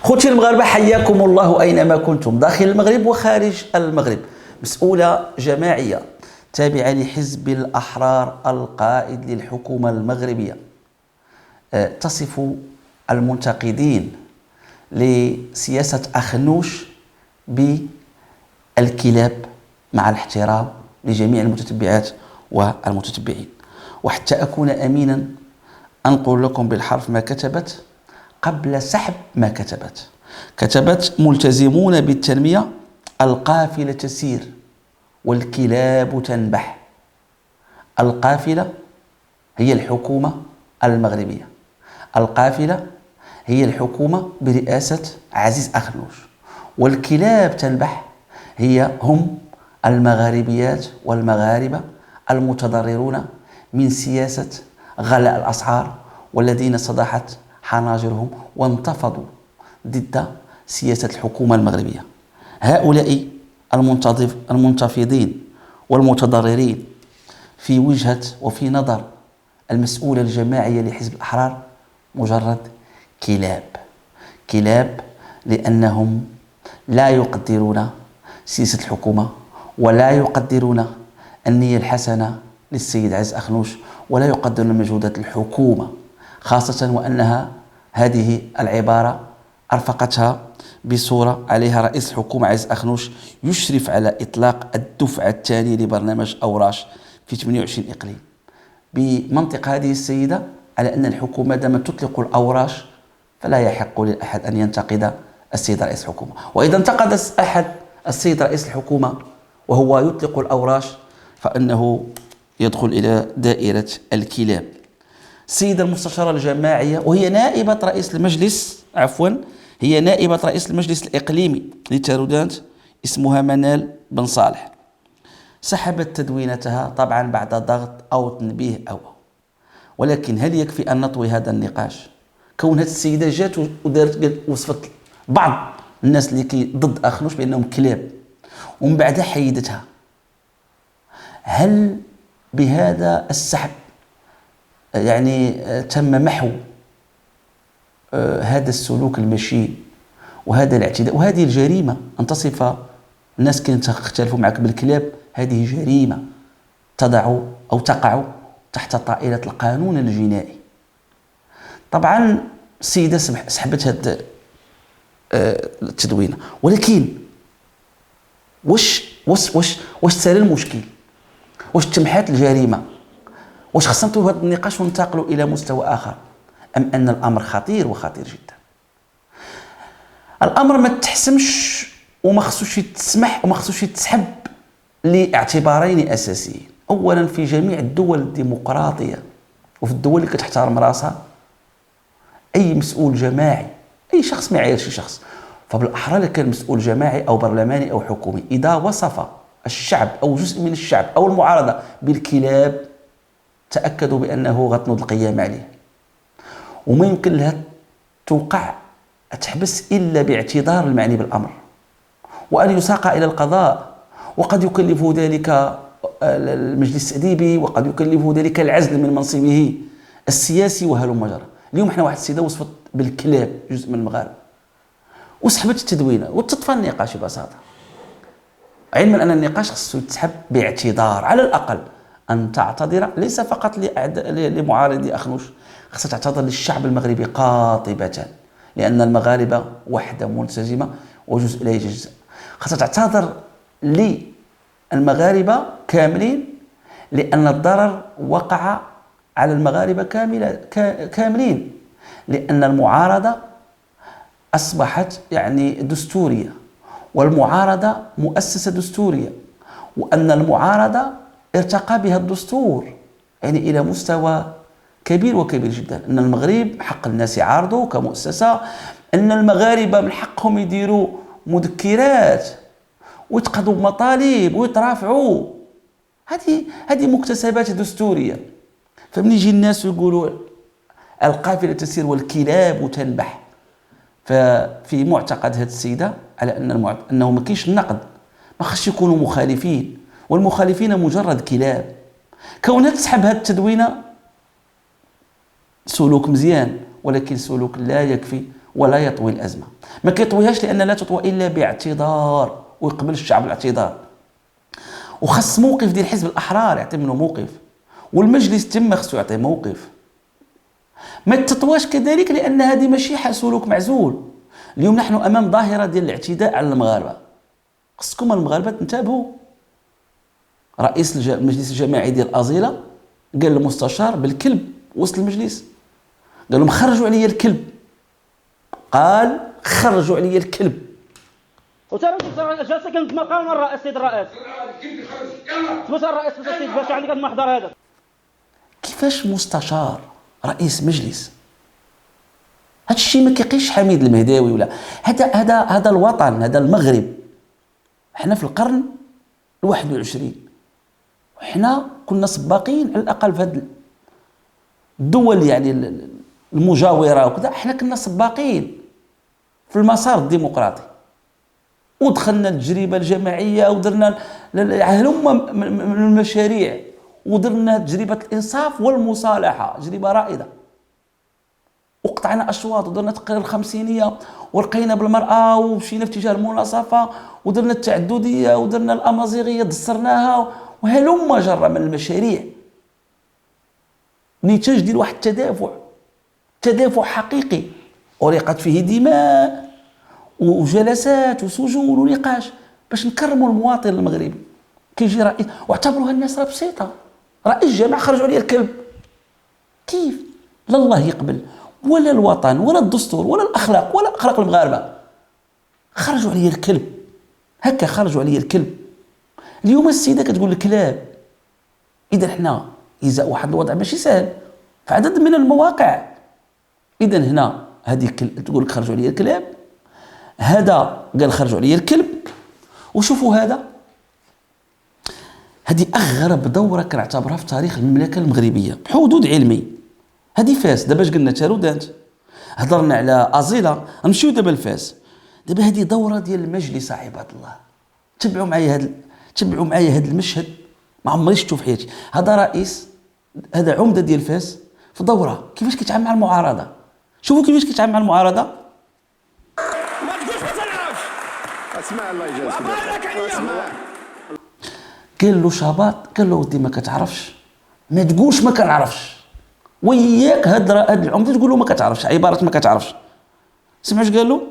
خوتي المغاربة، حياكم الله أينما كنتم داخل المغرب وخارج المغرب. مسؤولة جماعية تابعة لحزب الأحرار القائد للحكومة المغربية تصف المنتقدين لسياسة أخنوش بالكلاب، مع الاحترام لجميع المتتبعات والمتتبعين. وحتى أكون أمينا أنقل لكم بالحرف ما كتبت قبل سحب ما كتبت. كتبت: ملتزمون بالتنمية، القافلة تسير والكلاب تنبح. القافلة هي الحكومة المغربية، القافلة هي الحكومة برئاسة عزيز أخنوش، والكلاب تنبح هم المغاربيات والمغاربة المتضررون من سياسة غلاء الأسعار، والذين صدحت حناجرهم وانتفضوا ضد سياسة الحكومة المغربية. هؤلاء المنتفضين والمتضررين في وجهة وفي نظر المسؤولة الجماعية لحزب الأحرار مجرد كلاب، لأنهم لا يقدرون سياسة الحكومة، ولا يقدرون النية الحسنة للسيد عزيز أخنوش، ولا يقدرون مجهودات الحكومة، خاصة وأنها هذه العبارة أرفقتها بصورة عليها رئيس الحكومة عزيز أخنوش يشرف على إطلاق الدفعة الثانية لبرنامج أوراش في 28 إقليم، بمنطق هذه السيدة على أن الحكومة دامت تطلق الأوراش فلا يحق لأحد أن ينتقد السيد رئيس الحكومة. وإذا انتقد أحد السيد رئيس الحكومة وهو يطلق الأوراش فإنه يدخل إلى دائرة الكلاب. السيدة المستشارة الجماعية، وهي نائبة رئيس المجلس، هي نائبة رئيس المجلس الإقليمي لتارودانت، اسمها منال بن صالح، سحبت تدوينتها طبعا بعد ضغط أو تنبيه ولكن هل يكفي أن نطوي هذا النقاش؟ كون هذه السيدة جات ودارت وصفت بعض الناس اللي ضد أخنوش بأنهم كلاب ومن بعدها حيدتها، هل بهذا السحب تم محو هذا السلوك المشين وهذا الاعتداء وهذه الجريمة؟ أن تصف الناس كي يختلفوا معك بالكلاب، هذه جريمة تقع تحت طائلة القانون الجنائي. طبعا السيدة سحبت هذه التدوينة، ولكن واش سال المشكل؟ واش تمحات الجريمة؟ واش خصنا نطويو هذا النقاش وننتقلوا إلى مستوى آخر؟ أم أن الأمر خطير وخطير جدا؟ الأمر ما تحسمش وما خصوش يتسمح وما خصوش يتسحب لاعتبارين أساسيين. أولا، في جميع الدول الديمقراطية وفي الدول اللي كتحترم راسها، أي مسؤول جماعي، أي شخص ما يعيرش شخص، فبالأحرى اللي كان مسؤول جماعي أو برلماني أو حكومي، إذا وصف الشعب أو جزء من الشعب أو المعارضة بالكلاب تأكدوا بأنه غتنوض القيام عليه، وما يمكن لها توقع تحبس إلا باعتذار المعني بالأمر وأن يساق إلى القضاء، وقد يكلفه ذلك المجلس التأديبي، وقد يكلفه ذلك العزل من منصبه السياسي وهلم جرى. اليوم احنا واحد السيدة وصفت بالكلاب جزء من المغاربة وسحبت التدوينة وتطفى النقاش ببساطة، علما أن النقاش خصو يتسحب باعتذار، على الأقل أن تعتذر ليس فقط لمعارضي أخنوش، خصها تعتذر للشعب المغربي قاطبة، لأن المغاربة وحدة منسجمة وجزء لا يتجزأ. خصها تعتذر للمغاربة كاملين، لأن الضرر وقع على المغاربة كاملين، لأن المعارضة أصبحت دستورية، والمعارضة مؤسسة دستورية، وأن المعارضة ارتقى بها الدستور إلى مستوى كبير وكبير جدا. أن المغرب حق الناس يعارضوا كمؤسسة، أن المغاربة من حقهم يديروا مذكرات ويتقضوا بمطالب ويترافعوا، هذه مكتسبات دستورية. فمن يجي الناس يقولوا القافلة تسير والكلاب تنبح، ففي معتقد هذه السيدة على أنه ما كاينش النقد، ما خصش يكونوا مخالفين، والمخالفين مجرد كلاب. كونها تسحب هذه التدوينة سلوك مزيان، ولكن سلوك لا يكفي ولا يطوي الأزمة. ما كيطويهاش لأن لا تطوى إلا باعتذار، ويقبل الشعب الاعتذار، وخص موقف ديال حزب الأحرار يعطي منه موقف، والمجلس تما خصو يعطي موقف. ما تطواش كذلك لأن هذه ماشي سلوك معزول. اليوم نحن أمام ظاهرة ديال الاعتداء على المغاربة، خصكم المغاربة تنتبهوا. رئيس المجلس الجماعي ديال الأزيلة قال للمستشار بالكلب وسط المجلس، قال لهم خرجوا عليا الكلب، قال خرجوا عليا الكلب. وترى الجلسه كانت مقام الرئيس السيد الرئيس تبص الرئيس بس السيد باش عندك هذا المحضر هذا. كيفاش مستشار رئيس مجلس؟ هذا الشيء ما كيقيش حميد المهداوي ولا هذا الوطن، هذا المغرب. احنا في القرن 21 وحنا كنا سباقين على الاقل في هذه الدول يعني المجاوره وكذا، احنا كنا سباقين في المسار الديمقراطي، ودخلنا التجربه الجماعيه ودرنا هلم من المشاريع، ودرنا تجربه الانصاف والمصالحه، تجربه رائده، وقطعنا اشواط، ودرنا تقرير الخمسينيه، ورقينا بالمراه، ومشينا في اتجاه المناصفه، ودرنا التعدديه، ودرنا الامازيغيه دسرناها، وهلم جرى من المشاريع نتاج ديال واحد تدافع حقيقي، أريقت فيه دماء وجلسات وسجون ونقاش باش نكرموا المواطن المغربي. كيجي رئيس واعتبروها الناس راه بسيطه، رئيس جامع خرجوا عليه الكلب. كيف؟ لا الله يقبل ولا الوطن ولا الدستور ولا الاخلاق ولا اخلاق المغاربه، خرجوا عليه الكلب. هكا خرجوا عليه الكلب. اليوم السيده كتقول الكلاب. اذا حنا ازاء واحد الوضع ماشي سهل في عدد من المواقع. اذا هنا هذه تقول لك خرجوا عليه الكلاب، هذا قال خرجوا عليه الكلب. وشوفوا هذه اغرب دوره كنعتبرها في تاريخ المملكه المغربيه بحدود علمي. هذه فاس، دابا اش قلنا تارودانت، هضرنا على ازيله، نمشيو دابا لفاس. دابا هذه دوره ديال المجلس عباد الله. تبعوا معايا هذا المشهد، ما عمري شفتو في حياتي. هذا رئيس، هذا عمده ديال فاس في دوره كيفاش كيتعامل مع المعارضه. شوفوا كيفاش كيتعامل مع المعارضه. ما تقولش ما تنعرفش. اسمع الله يجازيك. اسمع. قال له شاباط، قال له ودي ما كتعرفش، ما تقولش ما كنعرفش، وياك هاد العمده تقول له ما كتعرفش، عباره ما كتعرفش. سمعوا اش قال له؟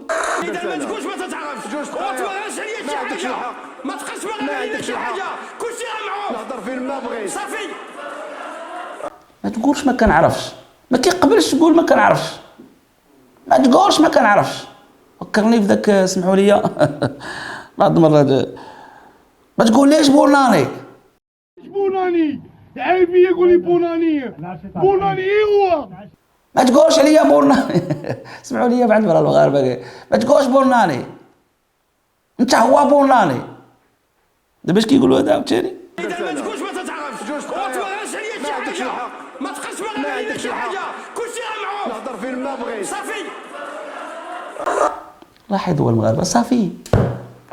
اذا ما تقولش ما تتعرفش، وتبغيش عليا شي حاجه، ما تبقاش باغي عليا شي حاجه، كلشي راه معروف. نهضر فين ما بغيت صافي. ما تقولش ما كنعرفش، ما كيقبلش تقول ما كنعرفش، ما تقولش ما كنعرفش. فكرني في ذاك، سمحوا لي بعض المرات، ما تقوليش بوناني. بوناني عيب يقول لي بوناني هو. ما تقولش عليا بوناني. سمعوا لي بعد مرة المغاربة، ما تقولش بوناني، انت هو بوناني. دابا اش كيقولوا هذا عاوتاني؟ اذا ما تقولش ما تتعرفش، وتبغيش عليا شي حاجه، ما تبقاش باغي عليا شي حاجه، كلشي راه معروف. نهضر فين ما بغيت صافي. لاحظوا المغاربة صافي.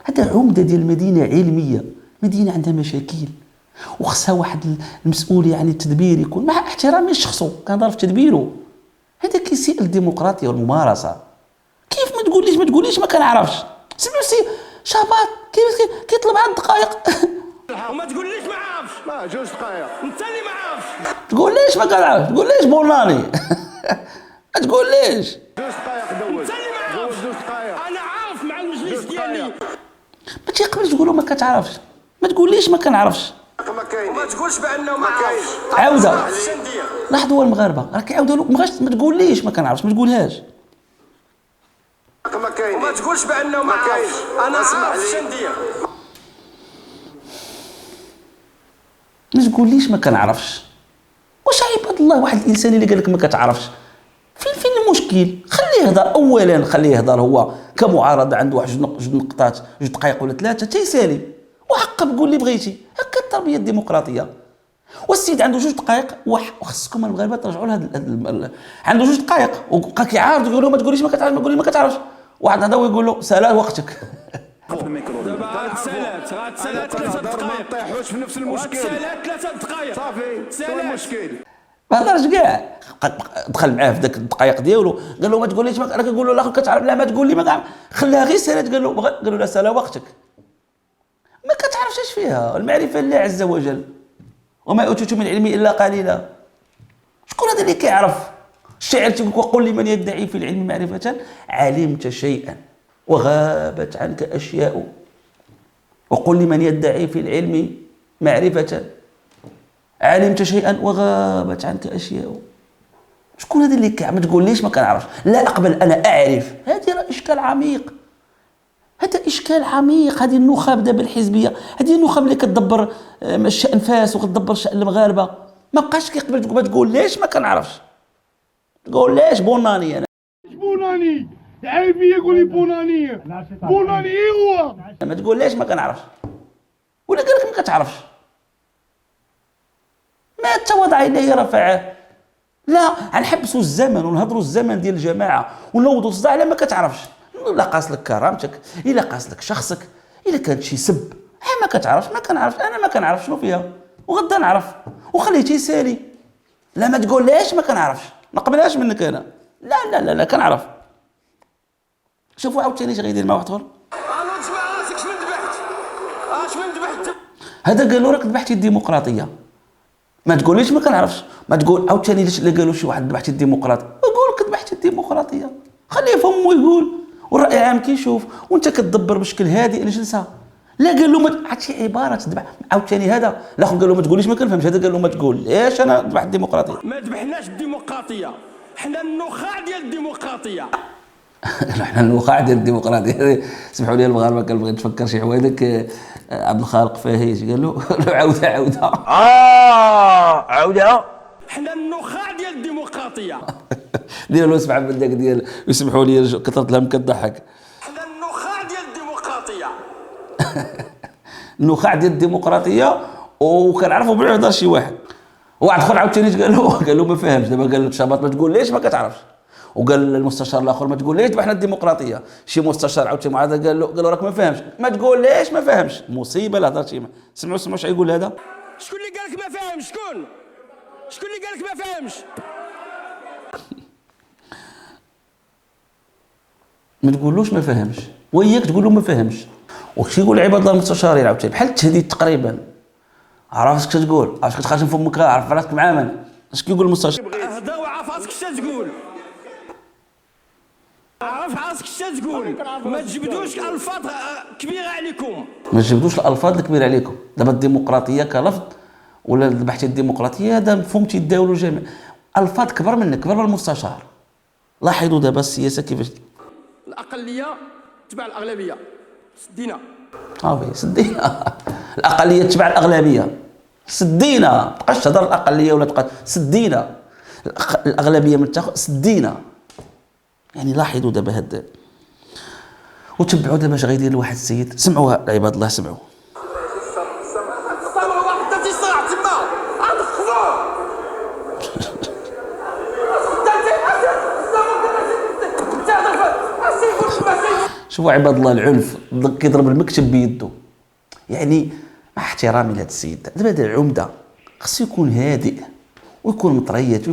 هذا عمدة ديال المدينة علمية، مدينة عندها مشاكل وخصها واحد المسؤول يعني التدبير يكون مع احترامي لشخصه، كنهضر في تدبيره. هذا كيسيء للديمقراطية والممارسة. كيف ما تقوليش ما كنعرفش. سمعوا سي شاباط كيف كيطلب عن دقائق. وما تقوليش ما عارفش، ما جوج دقائق انت اللي ما عارفش. تقوليش ما كنعرفش، تقوليش بوناني. ما تقوليش جوج دقائق دوز، انت اللي ما عارفش. جوج دقائق انا عارف مع المجلس ديالي. ما تيقبلش تقولوا ما كتعرفش، ما تقوليش ما كنعرفش، وما تقولش بانه ما عارفش. عاوده. لاحظوا المغاربه راه كيعاودوا له، ما تقوليش ما كنعرفش، ما تقولهاش. وما تقولش بانه ما عارفش، انا عارف شنو ندير. ما تقوليش ما كنعرفش. واش عباد الله واحد الانسان اللي قال لك ما كتعرفش؟ فين المشكل؟ خليه يهضر. اولا خليه يهضر هو كمعارضه، عنده واحد جوج نقطات، جوج دقائق ولا ثلاثه تيسالي، وعقب قول اللي بغيتي. هكا التربيه الديمقراطيه. والسيد عنده جوج دقائق، وخصكم المغاربه ترجعوا لهذا. عنده جوج دقائق وبقى كيعارض يقول له ما تقوليش ما كتعرفش، ما تقولي ما كتعرفش. واحد هذا ويقول له سلام وقتك. دابا غتسالات 3 دقائق، ما نطيحوش في نفس المشكل. غتسالات 3 دقائق صافي، سوى المشكل. ما هضرش كاع، دخل معاه في ذاك الدقائق ديالو قال له ما تقوليش، راه كيقول له الاخر كتعرف، لا ما تقول لي، ما خلاها غير سالات، قال له لا سالا وقتك، ما كتعرفش اش فيها. المعرفه لله عز وجل، وما اوتيتم من العلم الا قليلا. شكون هذا اللي كيعرف؟ الشاعر تيقول وقل لمن يدعي في العلم معرفة علمت شيئا وغابت عنك أشياء. وقل لمن يدعي في العلم معرفة علمت شيئا وغابت عنك أشياء. شكون هذا اللي ما تقوليش ما كنعرفش، لا أقبل أنا أعرف. هذه راه إشكال عميق، هذا إشكال عميق. هذه النخب دابا الحزبية، هذه النخب اللي كتدبر الشأن فاس وكتدبر شأن المغاربة، ما بقاش كيقبل ما تقوليش ما كنعرفش، تقول ليش بوناني. انا بوناني عارفين يقول لي بوناني، بوناني ايه هو؟ ما تقول ليش ما كنعرفش، ولا قال لك ما كتعرفش، ما تواضع اليه رفعه. لا غنحبسوا الزمن ونهضروا الزمن ديال الجماعه ونوضوا صداع على ما كتعرفش. لا قاص لك كرامتك، الا قاص لك شخصك، الا كانت شي سب ما كتعرفش، ما كنعرفش انا، ما كنعرف شنو فيها وغدا نعرف وخليتي يسالي. لا ما تقول ليش ما كنعرفش، ما قبلهاش منك انا. لا لا لا لا كنعرف. شوفوا عاوتاني اش غيدير مع واحد اخر. انا تسمع راسك شمن ذبحت، شمن ذبحت. هذا قالوا راك ذبحتي الديمقراطيه، ما تقوليش ما كنعرفش، ما تقول عاوتاني ليش اللي قالوا شي واحد ذبحتي الديمقراطيه، يقول لك ذبحتي الديمقراطيه، خليه يفهم ويقول، والراي العام كيشوف، وانت كتدبر بشكل هادئ الجلسه. لا قال له ما عاد شي عباره تذبح عاوتاني. هذا الاخر قال له ما تقوليش ما كنفهمش، هذا قال له ما تقول ليش انا ذبحت الديمقراطيه. ما ذبحناش الديمقراطيه، حنا النخاع ديال الديمقراطيه. احنا الوقاع ديال الديمقراطيه. سمحوا لي المغاربه كنبغي نتفكر شي حوالك. عبد الخالق فاهيش قال له عاوده عاوده حنا النخاع ديال الديمقراطيه. ديروا له اسمع من داك ديال يسمحوا لي كثرة الهم كتضحك. حنا النخاع ديال الديمقراطيه. النخاع ديال الديمقراطيه. وكنعرفوا بلا يهضر شي واحد اخر عاوتاني قال له ما فاهمش. دابا قال له شابط ما تقول ليش ما كتعرفش. وقال المستشار الاخر ما تقول ليش ذبحنا الديمقراطيه. شي مستشار عاوتاني معاد قال له راك ما فاهمش، ما تقول ليش ما فاهمش. مصيبه لا هضرت شي. سمعوا اش يقول هذا. شكون اللي قال لك ما فاهمش؟ شكون اللي قال لك ما فاهمش؟ ما تقولوش ما فاهمش، وياك تقول له ما فاهمش. وش يقول عباد الله المستشارين عاوتاني بحال التهديد تقريبا. عرف اش كتقول، عرف كتخاشم فمك، عرف راسك مع من. اش كيقول المستشار؟ اهدا وعرف راسك اش تقول، عرف راسك اش تقول، ما تجبدوش الفاظ كبيره عليكم، ما تجبدوش الالفاظ الكبيره عليكم. دابا الديمقراطيه كلفظ ولا ذبحتي الديمقراطيه، هذا مفهوم تيداولوا الجميع. الفاظ كبر منك، كبر من المستشار. لاحظوا دابا السياسه كيفاش الاقليه تبع الاغلبيه. سدينا سدينا. الاقليه تبع الاغلبيه، سدينا. بقاش تهضر الاقليه ولا تبقى سدينا الاغلبيه من تاخذ سدينا. يعني لاحظوا دابا هاد وتبعوا دابا اش غيدير لواحد السيد. سمعوا عباد الله، سمعوا. شوفوا عباد الله العنف كيضرب المكتب بيده. يعني مع احترامي لهذا السيد، دابا هذا العمده خصو يكون هادئ ويكون مطريت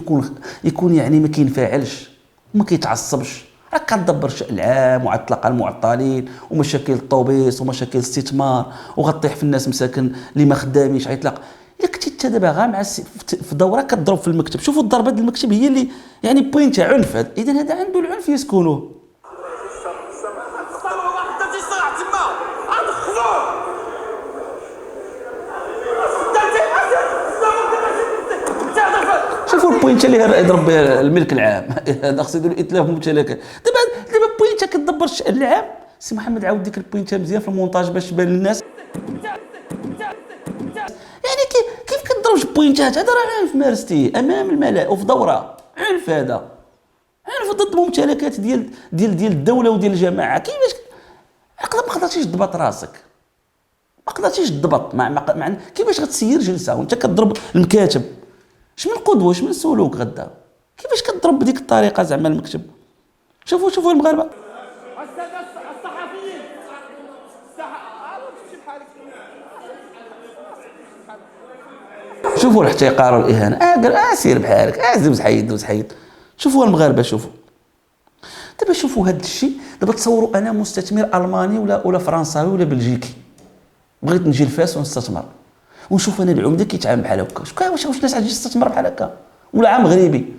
ويكون يعني ما كينفعلش وما كيتعصبش. راك كتدبر الشأن العام وعطلق المعطلين ومشاكل الطوبيس ومشاكل الاستثمار وغطيح في الناس مساكن اللي ما خدامينش غيطلق. الا كنتي انت دابا غا مع في دوره كتضرب في المكتب. شوفوا الضربه ديال المكتب هي اللي يعني بوينت عنف. اذا هذا عنده العنف يسكنوه. شوفوا البوينت اللي يضرب بها الملك العام. هذا خصو يدير ائتلاف ممتلكات. دابا بوينت كتدبر الشأن العام. سي محمد عاود ديك البوينت مزيان في المونتاج باش تبان للناس. يعني كيف كتضربش بوينتات؟ هذا راه عنف مارستيه امام الملأ وفي دوره. عنف، هذا عنف ضد ممتلكات ديال الدوله وديال الجماعه. كيفاش ما قدرتيش تضبط راسك؟ ما قدرتيش تضبط مع كيفاش غتسير جلسه وانت كتضرب المكاتب؟ اش من قدوه، اش من سلوك غدا؟ كيفاش كتضرب بديك الطريقه زعما المكتب؟ شوفوا المغاربه. الساده الصحفيين شوفوا الاحتقار والاهانه. سير بحالك، دوز حيد. شوفوا المغاربه، شوفوا دابا، شوفوا هذا الشيء. دابا تصوروا انا مستثمر الماني ولا فرنساوي ولا بلجيكي، بغيت نجي لفاس ونستثمر، ونشوف انا العمده كيتعامل بحال هكا. واش الناس غادي تستثمر بحال هكا؟ ولا مغربي؟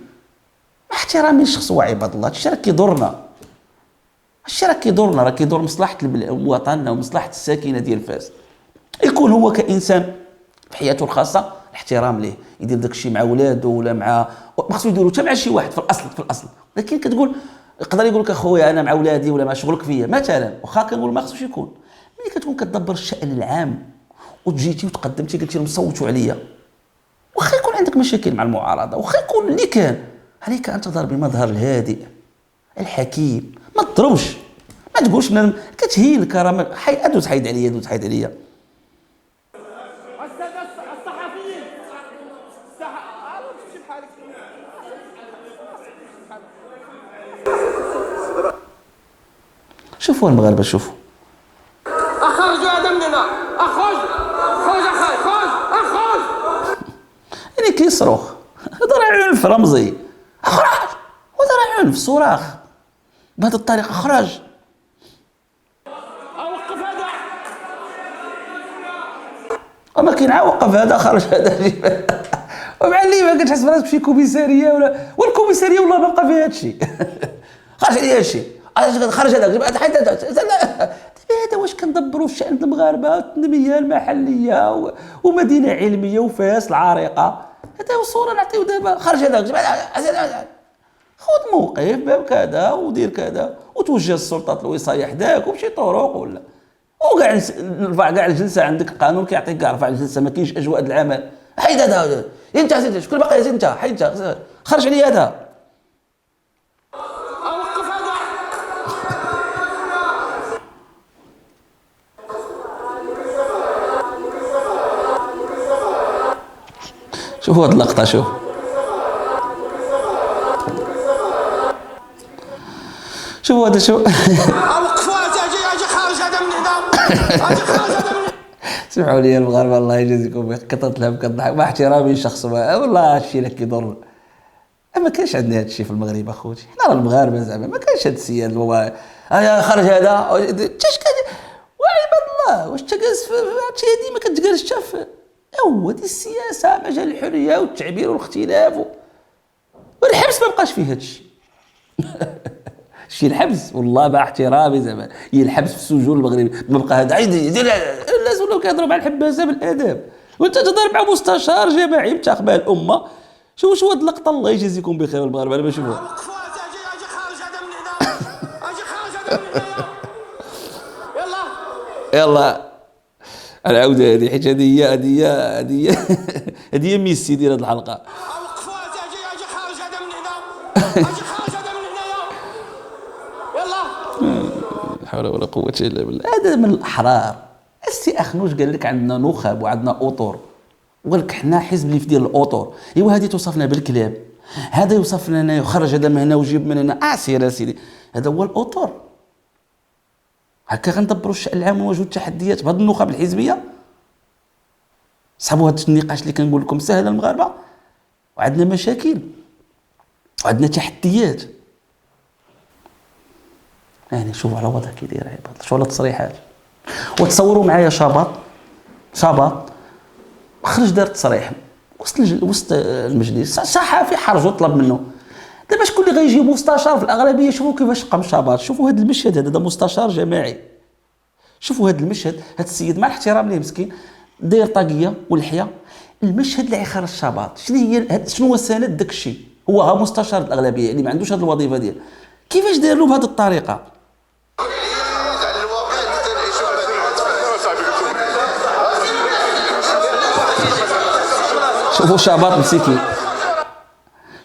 احترامي للشخص وعباد الله، هادشي راه كيضرنا، راه كيضر مصلحه الوطن ومصلحه الساكنه ديال فاس. يكون هو كانسان في حياته الخاصه الاحترام ليه، يدير داك الشيء مع ولادو ولا مع، ما خصو يديرو حتى مع شي واحد في الاصل. لكن كتقول، يقدر يقول لك اخويا انا مع ولادي ولا مع شغلك فيا مثلا، واخا كنقول ما خصوش يكون. ملي كتكون كتدبر الشان العام وتجيتي وتقدمتي قلتي لهم صوتوا عليا، واخا يكون عندك مشاكل مع المعارضه، واخا يكون اللي كان، عليك ان تظهر بمظهر الهادئ الحكيم. ما تضربش، ما تقولش كتهين الكرامه. دوز حيد عليا. الصحفيين شوفوا المغاربه، شوفوا اخرجوا هذا من هنا، اخرج يعني كيصرخ. هذا راه عنف رمزي، اخرج. هذا راه عنف صراخ بهذه الطريقه، اخرج. اوقف هذا، وما كاين عا وقف هذا، خرج هذا. ومع اللي ما كتحس براسك بشي كوميساريه والكوميساريه والله ما بقى فيها هادشي. خرج عليا هادشي، خرج هذاك حيت هذا. واش كندبروا في شأن المغاربه، التنميه المحليه ومدينه علميه وفاس العريقه؟ هذا هو الصوره نعطيو دابا. خرج هذاك، خذ موقف باب كذا ودير كذا، وتوجه السلطات الوصايه حداك وبشي طرق ولا، وكاع نرفع كاع الجلسه. عندك القانون كيعطيك كاع رفع الجلسه، ما كاينش اجواء العمل. حيد هذا انت، شكون باقي انت؟ حيد انت، خرج عليا هذا. اوقف هذا. شوفوا هاد اللقطه، شوفوا هذا، اوقفوا اجي خارج هذا من هنا، سمحوا لي المغاربه الله يجازيكم بخير، كتطلب كضحك مع احترامي للشخص، والله هادشي اللي كيضر. ما كاينش عندنا هادشي في المغرب اخوتي، حنا راه المغاربه زعما ما كاينش هاد السياد خرج هذا وعباد الله. واش تجلس في هادشي هادي ما كتجلسش في هو دي السياسه، مجال الحريه والتعبير والاختلاف والحبس ما بقاش فيه هادشي. شي الحبس والله مع احترامي زعما، هي الحبس في السجون المغربي ما بقى. هذا يدير الناس ولاو كيهضروا مع الحباسه بالاداب، وانت تهضر مع مستشار جماعي منتخب مع الامه. شوفوا هاد اللقطه، الله يجازيكم بخير المغاربه. انا بشوفوها. اوقفوا اجي خارج هذا من هنا، يلا العوده هذه، حيت هذه ميسي ديال هذه الحلقه. اوقفوا اجي خارج هذا من هنا، يلا. لا حول ولا قوه الا بالله. هذا من الاحرار. السي اخنوش قال لك عندنا نخب وعندنا اطر، وقال لك حنا حزب اللي في ديال الاطر. ايوا هذه توصفنا بالكلاب، هذا يوصف لنا يخرج هذا من هنا ويجيب من هنا. سير اسيدي، هذا هو الاطر. هكا غندبروا الشأن العام ونواجهوا التحديات بهذه النخب الحزبيه؟ صحابوا هذا النقاش اللي كنقول لكم سهل المغاربه، وعندنا مشاكل وعندنا تحديات. يعني شوفوا على وضع كي داير عباد، شوفوا على التصريحات. وتصوروا معايا شابط خرج دار تصريح وسط المجلس، صحافي حرجو طلب منه. دابا شكون اللي غيجي مستشار في الاغلبيه؟ شوفوا كيفاش قام شابط. شوفوا هذا المشهد، هذا مستشار جماعي. شوفوا هذا المشهد، هذا السيد مع الاحترام ليه مسكين داير طاقيه واللحيه. المشهد اللي غيخرج شابط شنو هو سند داك الشيء؟ هو مستشار الاغلبيه اللي ما عندوش هذه الوظيفه ديال، كيفاش داير له بهذه الطريقه؟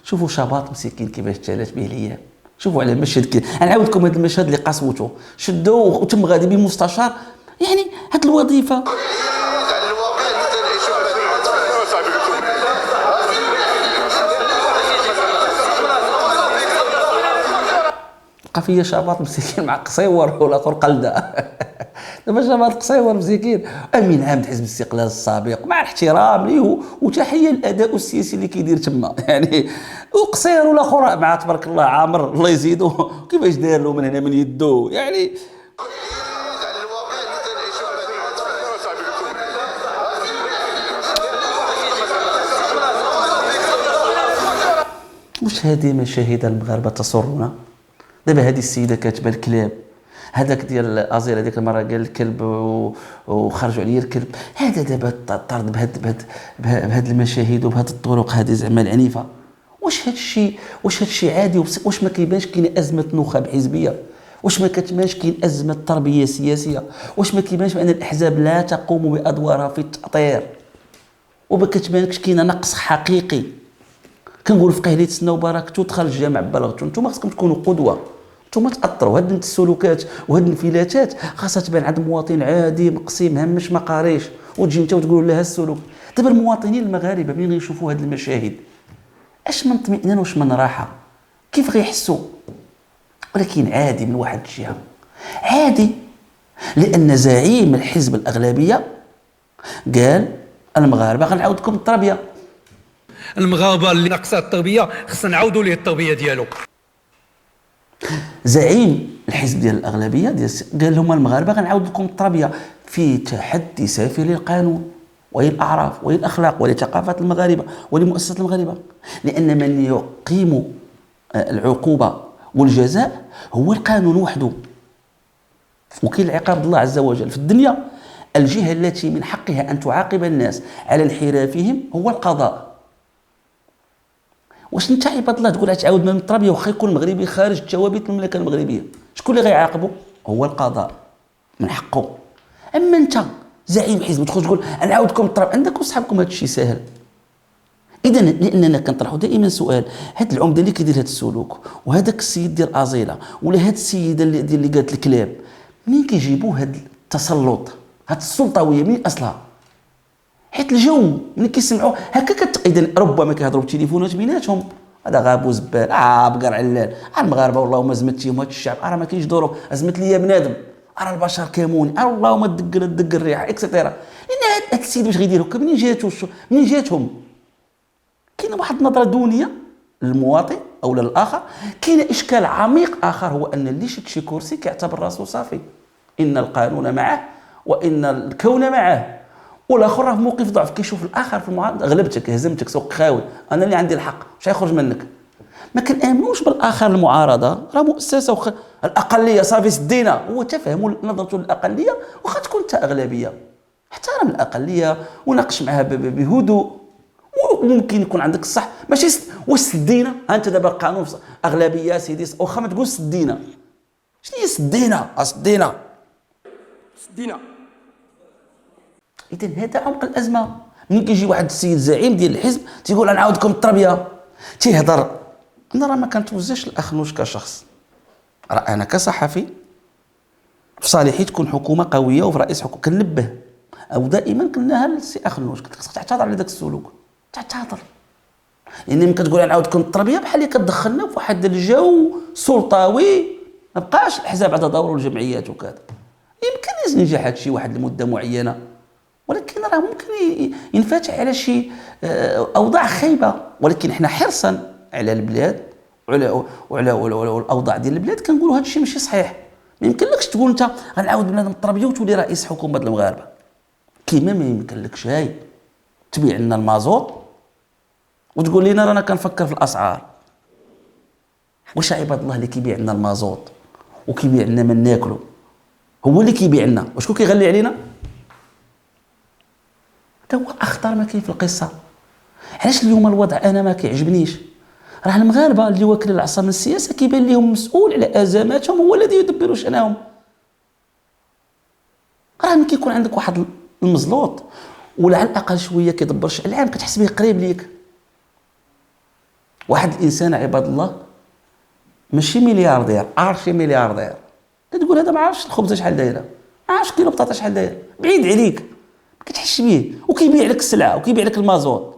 شوفوا شابط مسكين كيفاش تالات به الايام. شوفوا على المشهد كي نعاود لكم هذا المشهد اللي قاسوته، شدوه وتم غادي به مستشار. يعني هذه الوظيفه بقى فيا شابط مسكين مع قصيور ولا قلده. دابا شاف هذا القصيور مسكين امين عام حزب الاستقلال السابق، مع الاحترام ليه وتحيه للاداء السياسي اللي كيدير تما يعني، وقصير والاخر مع تبارك الله عامر الله يزيدو كيفاش دار له من هنا من يدو يعني. مش هذه مشاهد المغاربه تسرنا؟ دابا هذه السيده كاتبه الكلاب، هذاك ديال ازير هذيك المره قال الكلب وخرجوا عليه الكلب، هذا دابا طرد بهاد المشاهد وبهاد الطرق هذه زعما العنيفه. واش هاد الشيء عادي؟ واش ما كيبانش كاين ازمه نخب حزبيه؟ واش ما كتبانش كاين ازمه تربيه سياسيه؟ واش ما كيبانش بان الاحزاب لا تقوم بادوارها في التاطير؟ وما كتبانكش كاين نقص حقيقي؟ كنقول فقيه اللي تسناو بركتو دخل الجامع بلغتو، نتوما خصكم تكونوا قدوه، نتوما تاثروا. هاد السلوكات وهاد الانفلاتات خاصها تبان عند مواطن عادي مقسي مهمش ما قاريش، وتجي انت وتقول له السلوك. دابا المواطنين المغاربه ملي غيشوفوا هاد المشاهد اش من اطمئنان واش من راحه، كيف غيحسوا؟ ولكن عادي من واحد الجهه، عادي لان زعيم الحزب الاغلبيه قال المغاربه غنعاودكم التربيه. المغاربه اللي ناقصه التربيه خصنا نعاودوا ليه التربيه ديالو. زعيم الحزب ديال الاغلبيه قال لهم المغاربه غنعاود لكم التربيه في تحدي سافي للقانون وللاعراف وللاخلاق ولثقافه المغاربه ولمؤسسات المغاربه، لان من يقيم العقوبه والجزاء هو القانون وحده، وكيل العقاب الله عز وجل في الدنيا. الجهه التي من حقها ان تعاقب الناس على انحرافهم هو القضاء. واش انت عباد الله تقول تعاود من التربيه واخا يكون المغربي خارج الثوابت المملكه المغربيه؟ شكون اللي غيعاقبه؟ هو القضاء، من حقه. اما انت زعيم حزب تخرج تقول انا عاودكم التربيه، عندك وصحابكم هذا الشيء ساهل. اذا لاننا كنطرحوا دائما سؤال، هاد العمده اللي كيدير هذا السلوك وهذاك السيد ديال ازيله ولا هاد السيده اللي قالت الكلاب، منين كيجيبوا هاد التسلط، هاد السلطويه منين اصلها؟ حيت الجو ملي كيسمعوا هكا اذا ربما كيهضروا بالتليفونات بيناتهم، هذا غابو زبال بقر علال المغاربه والله ما زمتيهم هاد الشعب، راه ما كاينش دورهم، ازمت ليا بنادم، راه البشر كامون، اللهم دق الريحه اكسترا. لان هاد السيد واش غيدير هكا منين جاتهم؟ كاين واحد النظره دونيه للمواطن او للاخر. كاين اشكال عميق اخر، هو ان اللي شد شي كرسي كيعتبر راسو صافي، ان القانون معه وان الكون معه، والاخر راه في موقف ضعف كيشوف الاخر في المعارضه، غلبتك هزمتك سوق خاوي، انا اللي عندي الحق مش هيخرج منك. ما كنامنوش بالاخر المعارضه راه مؤسسه الاقليه صافي سدينا، هو تفهموا نظرته للاقليه واخا تكون انت اغلبيه، احترم الاقليه وناقش معها بهدوء، وممكن يكون عندك الصح ماشي واش سدينا. انت دابا القانون اغلبيه سيدي واخا ما تقول سدينا، شنو هي سدينا؟ اذا هذا عمق الازمه. ملي كيجي واحد السيد زعيم ديال الحزب تيقول انا نعاودكم التربيه، تيهضر. انا راه ما كنتوزعش الاخنوش كشخص، راه انا كصحفي في صالحي تكون حكومه قويه وفي رئيس حكومه كنبه، او دائما قلناها للسي اخنوش، قلت لك خصك تعتذر على داك السلوك، تعتذر. يعني ملي كتقول انا نعاودكم التربيه بحال اللي كتدخلنا في واحد الجو سلطوي، ما بقاش الاحزاب عندها دور والجمعيات وكذا. يمكن ينجح هذا الشيء واحد لمده معينه، ولكن راه ممكن ينفتح على شي اوضاع خايبه. ولكن احنا حرصا على البلاد وعلى الاوضاع ديال البلاد كنقولوا هذا الشيء ماشي صحيح. ما يمكنلكش تقول انت غنعاود بنادم التربيه وتولي رئيس حكومه المغاربه، كيما ما يمكنلكش هاي تبيع لنا المازوط وتقول لنا رانا كنفكر في الاسعار. واش عباد الله اللي كيبيع لنا المازوط وكيبيع لنا ما ناكلو هو اللي كيبيع لنا، وشكون كيغلي علينا؟ هذا هو اخطر ما كاين في القصه. علاش اليوم الوضع انا ما كيعجبنيش؟ راه المغاربه اللي واكل العصا من السياسه كيبان لهم مسؤول على ازماتهم، هو الذي يدبر شانهم. راه ملي كيكون عندك واحد المزلوط ولا على الاقل شويه كيدبر العام كتحس به قريب ليك. واحد الانسان عباد الله ماشي ملياردير، ارشي ملياردير، كتقول هذا ما عارفش الخبزه شحال دايره، ما عارفش كيلو بطاطا شحال داير، بعيد عليك ما كتحسش به، وكيبيع لك السلعه وكيبيع لك المازوت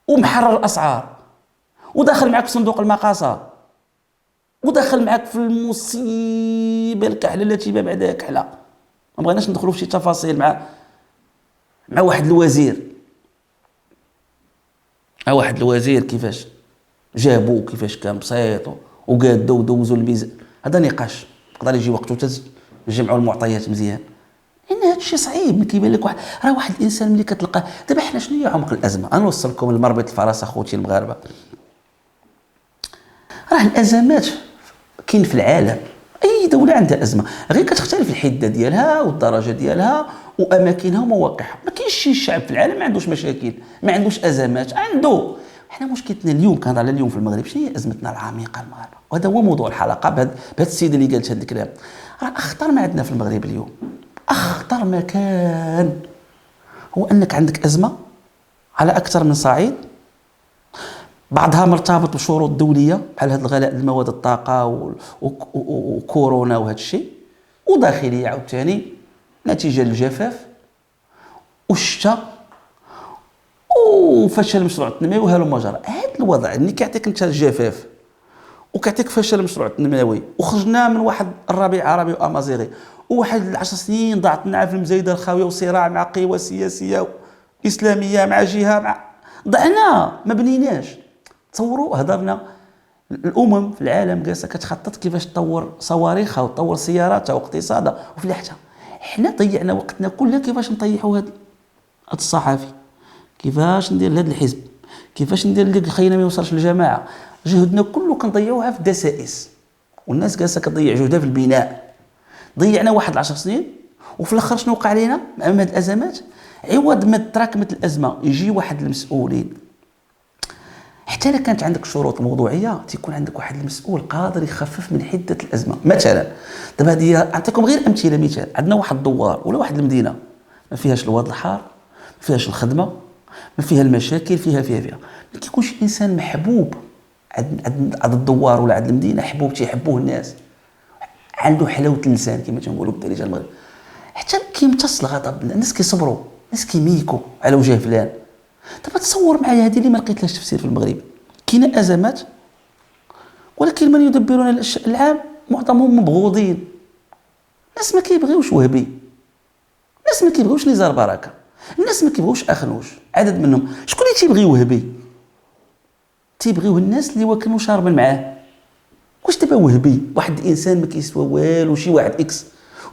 ومحرر الاسعار وداخل معك في صندوق المقاصه وداخل معك في المصيبه الكحله التي ما بعدها كحله. ما بغيناش ندخلوا في شي تفاصيل مع واحد الوزير، كيفاش جابوه، كيفاش كان بسيط وقادوا ودوزوا الميزان. هذا نقاش يقدر يجي وقته تجمعوا المعطيات مزيان. ان هذا الشيء صعيب. ملي كيبان لك واحد الانسان ملي كتلقاه. دابا حنا شنو هي عمق الازمه؟ انا نوصلكم المربط الفرس اخوتي المغاربه. راه الازمات كاين في العالم، اي دوله عندها ازمه، غير كتختلف الحده ديالها والدرجه ديالها واماكنها ومواقعها. ما كاينش شي شعب في العالم ما عندوش مشاكل، ما عندوش ازمات، عنده. حنا مشكلتنا اليوم كنهضر على اليوم في المغرب، شنو هي ازمتنا العميقه المغاربه؟ وهذا هو موضوع الحلقه بهذا السيده اللي قالت هذا الكلام. راه اخطر ما عندنا في المغرب اليوم، اخطر ما كان، هو انك عندك ازمه على اكثر من صعيد، بعضها مرتبط بشروط دوليه بحال هذا الغلاء المواد الطاقه وكورونا وهذا الشيء، وداخليه عاوتاني نتيجه للجفاف والشتاء وفشل المشروع التنموي وهلم جرى. هذا الوضع اللي كيعطيك انت الجفاف وكيعطيك فشل المشروع التنموي، وخرجنا من واحد الربيع عربي وامازيغي، وواحد 10 سنين ضاعت لنا في المزايده الخاويه وصراع مع قوى سياسيه اسلاميه مع جهه ضعنا ما بنيناش. تصوروا هضرنا الامم في العالم جالسه كتخطط كيفاش تطور صواريخها وتطور سياراتها واقتصادها وفلاحتها. حنا ضيعنا وقتنا كله كيفاش نطيحوا هذا الصحفي، كيفاش ندير لهذا الحزب، كيفاش ندير اللي خلينا ما يوصلش للجماعه. جهدنا كله كنضيعوها في الدسائس، والناس جالسه كتضيع جهدها في البناء. ضيعنا واحد 10 سنين، وفي الاخر شنو وقع علينا مع هذه الازمات؟ عوض ما تراكمت الازمه يجي واحد المسؤولين، حتى الا كانت عندك شروط موضوعيه تيكون عندك واحد المسؤول قادر يخفف من حده الازمه. مثلا دابا هذه اعطيكم غير امثله. مثال عندنا واحد الدوار ولا واحد المدينه ما فيهاش الواد الحار، ما فيهاش الخدمه، ما فيها المشاكل، فيها ما كيكونش الانسان محبوب عند الدوار ولا عند المدينه، حبوب تيحبوه الناس، عنده حلاوه اللسان كما تنقولوا بالدارجه المغرب، حتى كيمتص الغضب، الناس كيصبروا، الناس كيميكوا على وجه فلان. دابا تصور معايا هذه اللي ما لقيت لهاش تفسير في المغرب. كاينه ازمات ولكن من يدبرون العام معظمهم مبغوضين. الناس ما كيبغيوش وهبي، الناس ما كيبغيوش نزار بركه، الناس ما كيبغيوش اخنوش. عدد منهم شكون اللي تيبغي وهبي؟ تيبغيوه الناس اللي واكلوا شاربين معاه. واش دابا وهبي واحد الانسان ما كيسوى والو، شي واحد اكس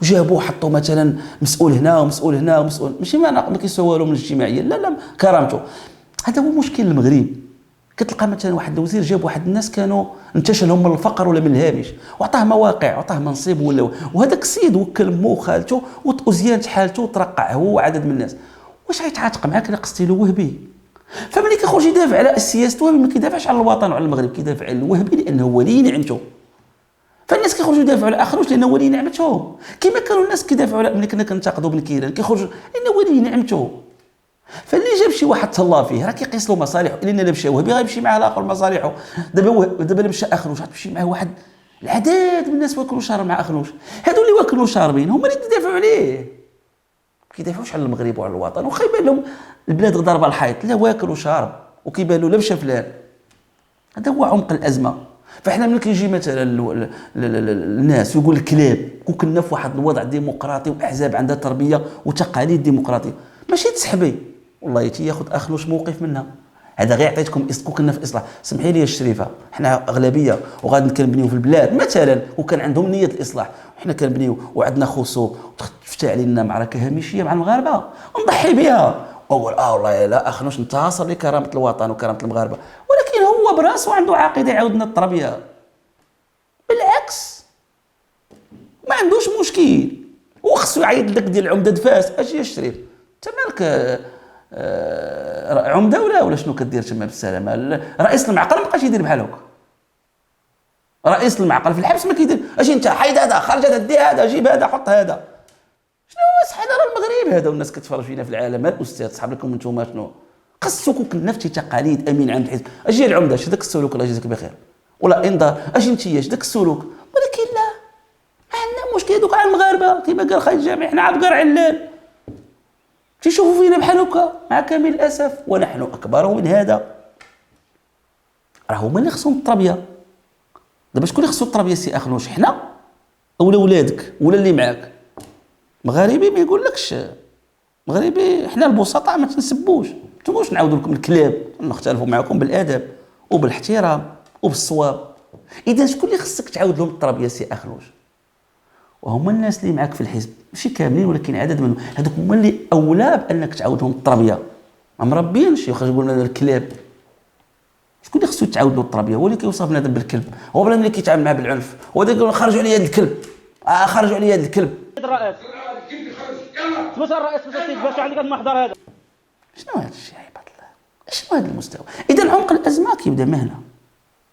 وجابوه حطوا مثلا مسؤول هنا ومسؤول هنا ومسؤول، ماشي ما كيسوى والو من الاجتماعيه، لا كرامته. هذا هو مشكل المغرب. كتلقى مثلا واحد الوزير جاب واحد الناس كانوا انتشل لهم من الفقر ولا من الهامش، وعطاه مواقع وعطاه منصب وهذاك السيد وكل مو وخالته وزيانت حالته وترقع هو وعدد من الناس. واش غيتعاتق معاك الا قصتي له وهبي؟ فملي كيخرج يدافع على السياسه الوهبي ما كيدافعش على الوطن وعلى المغرب، كيدافع على الوهبي لانه ولي نعمته. فالناس كيخرجوا يدافعوا على اخروش لانه ولي نعمتهم، كما كانوا الناس كيدافعوا على ملي كنا كنتقدوا بن كيران كيخرجوا لانه ولي نعمته. فاللي جاب شي واحد تهلا فيه راه كيقيس له مصالحه، لان الا مشى وهبي غيمشي معاه الاخر مصالحه. دابا الا مشى اخروش غتمشي معاه واحد العدد من الناس واكلوا شارب مع اخروش. هادو اللي واكلوا شاربين هما اللي يدافعوا عليه، كيدافعوش على المغرب وعلى الوطن. وخا يبان لهم البلاد ضاربه الحيط، لا واكل وشارب وكيبان له لا مشى فلان. هذا هو عمق الازمه. فاحنا ملي كيجي مثلا الناس ويقول الكلاب كنا في واحد الوضع ديمقراطي واحزاب عندها تربيه وتقاليد ديمقراطيه، ماشي تسحبي والله تياخذ اخلوش موقف منها. هذا غير عطيتكم كنا في اصلاح. سمحي لي الشريفه، حنا اغلبيه وغادي كنبنيو في البلاد مثلا وكان عندهم نيه الاصلاح، وحنا كنبنيو وعندنا خصوم وتفتح علينا معركه هامشيه مع المغاربه ونضحي بها واقول والله لا اخنوش نتصل لكرامه الوطن وكرامه المغاربه، ولكن هو براسو عنده عقيده يعاودنا التربيه. بالعكس ما عندوش مشكل، وخصو يعيط لك ديال العمده دفاس. اجي يا الشريف انت مالك عمده ولا شنو كدير تما بالسلامه؟ رئيس المعقل ما بقاش يدير بحال هكا. رئيس المعقل في الحبس ما كيدير اجي انت حيد هذا، خرج هذا، دي هذا، جيب هذا، حط هذا. شنو صحيح راه المغرب هذا والناس كتفرج فينا في العالم. الاستاذ صحاب لكم نتوما شنو خصكم نفس تقاليد امين عام الحزب. اجي العمده اش داك السلوك الله يجزيك بخير ولا انذار اجي انت اش داك السلوك، ولكن لا عندنا مشكل دوك على المغاربه كما قال خالد الجامعي حنا عبقر علال تيشوفوا فينا بحال هكا مع كامل الاسف، ونحن اكبر من هذا. راه هما اللي خصهم التربيه. دابا شكون اللي خصو التربيه سي اخنوش؟ حنا ولا ولادك ولا اللي معاك؟ مغاربي ما يقولكش، مغربي حنا البسطاء ما تنسبوش، تنقولش نعاودوا لكم الكلاب، نختلفوا معكم بالادب وبالاحترام وبالصواب. اذا شكون اللي خصك تعاود لهم التربيه سي اخنوش؟ وهما الناس اللي معك في الحزب، ماشي كاملين ولكن عدد منهم، هذوك هما اللي اولى بانك تعاود لهم التربيه. ما مربينش يخرج يقول لنا الكلاب. شكون اللي خصو تعاود له التربيه؟ هو اللي كيوصف بنادم بالكلب، هو بنادم اللي كيتعامل معاه بالعنف، هو اللي يقول خرجوا عليا هذا الكلب، خرجوا عليا هذا الكلب. الرئيس تبوس الرئيس باش السيد باش عندك هذا المحضر هذا. شنو هذا الشيء عباد الله؟ شنو هذا المستوى؟ اذا عمق الازمه كيبدا من هنا،